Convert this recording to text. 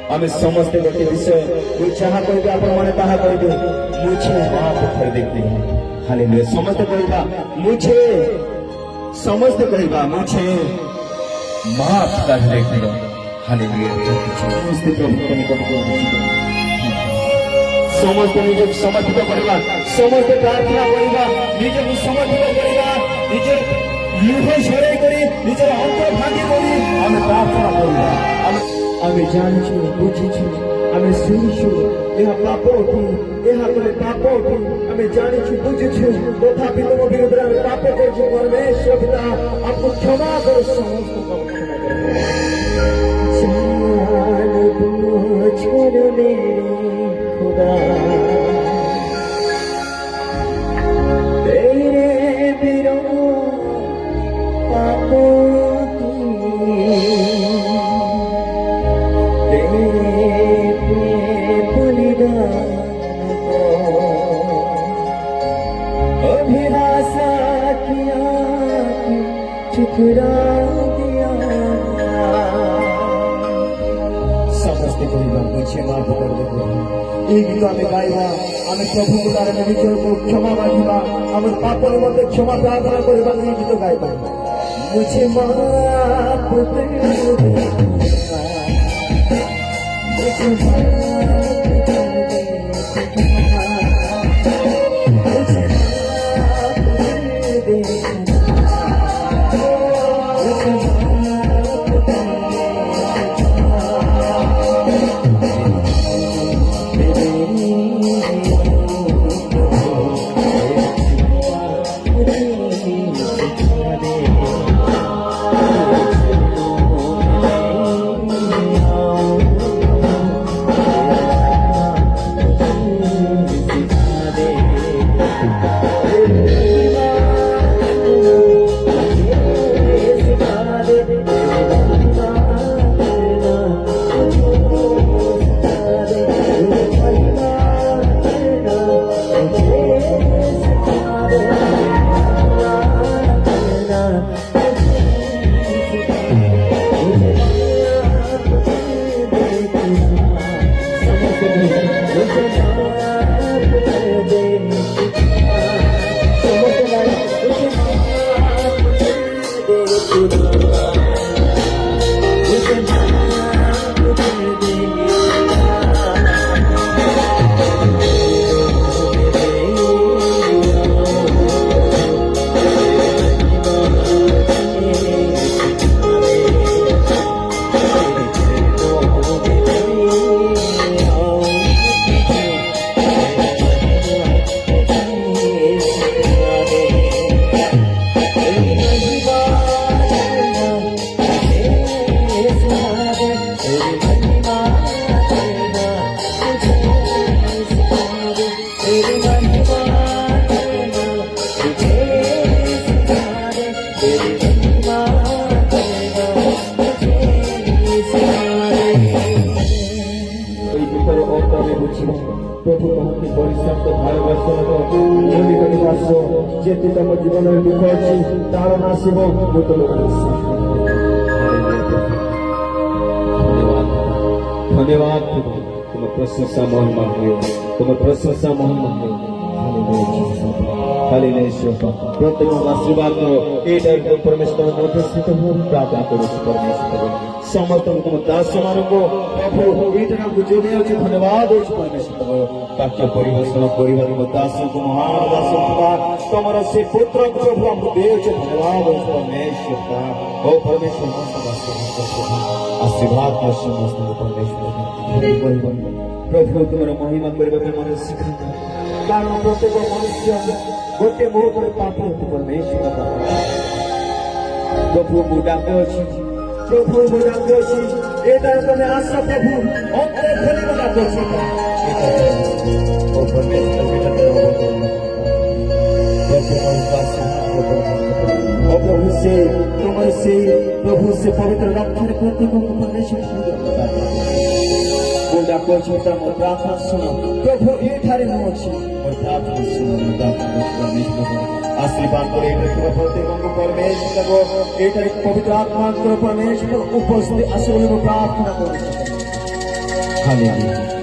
आमे समस्ते गोटे विषय जहाँ कहे आपण मैंने ताहा कहे मुझे माफ कर देते हैं। हालेलुया। समस्ते कहवा मुझे, समस्ते कहवा मुझे माफ कर देते हो। हालेलुया। समस्ते प्रभु को निकट को समस्ते निजे समर्पित करवा, समस्ते प्रार्थना करवा, निजे समर्पित करवा, निजे लुह झड़ाई करी, निजे अंतर भांगी करी आमे प्रार्थना करवा। आमे जानिछु बुझिछु आमे शुनिछु यह पाप अटि, यह तोरे पाप अटि आमे जानिछु बुझिछु तथापि तुम विरुद्ध आमे पाप करछु। परमेश्वर पिता आपको क्षमा करो, समस्त पाप क्षमा करो। जान बुझ कर मेरे खुदा तेरे विरोध पापों समस्ते कहवा मुझे माफ कर दे। ये गीत आम गाइबा, आम प्रभु को निजर को क्षमा मांगा, आम पाप निमंते क्षमा प्रार्थना करवा। ये गीत गाइबा मुझे माफ कर दे, प्रभु तुमके परिश्रम तो भारत जेते तुम जीवन में दुख अच्छी तार नाशिब धन्यवाद। तुम प्रशंसा महिमा हो, तुम प्रशंसा महिमा हो। प्रत्येक आशीर्वाद परमेश्वर प्रार्थना करूँ। परमेश्वर समस्त तुम दास मान प्रभु ये जोड़े अच्छे धन्यवाद परमेश्वर वाक्य परिवेशन कर दास को महान दास तुम से पुत्र प्रभु हमको दे धन्यवाद परमेश्वर ओ परमेश्वर आशीर्वाद समस्त परमेश्वर प्रभु तुम महिमा करने मन शिखा कारण प्रत्येक मनुष्य गोटे मुहूर्त पाप परमेश्वर प्रभु को डाके अच्छी प्रभु को डाके अच्छी एटा तुम आस प्रभु अंतर खोल डाके अच्छी प्रभु से तुम से प्रभु से पवित्र रक्षण प्रत्येक परमेश्वर प्रार्थना सुनो प्रभु ये आशीर्वाद प्रत्येक परमेश्वर पवित्र आत्मा परमेश्वर उपस्थित आस प्रार्थना कर ହାଲେଲୁୟା।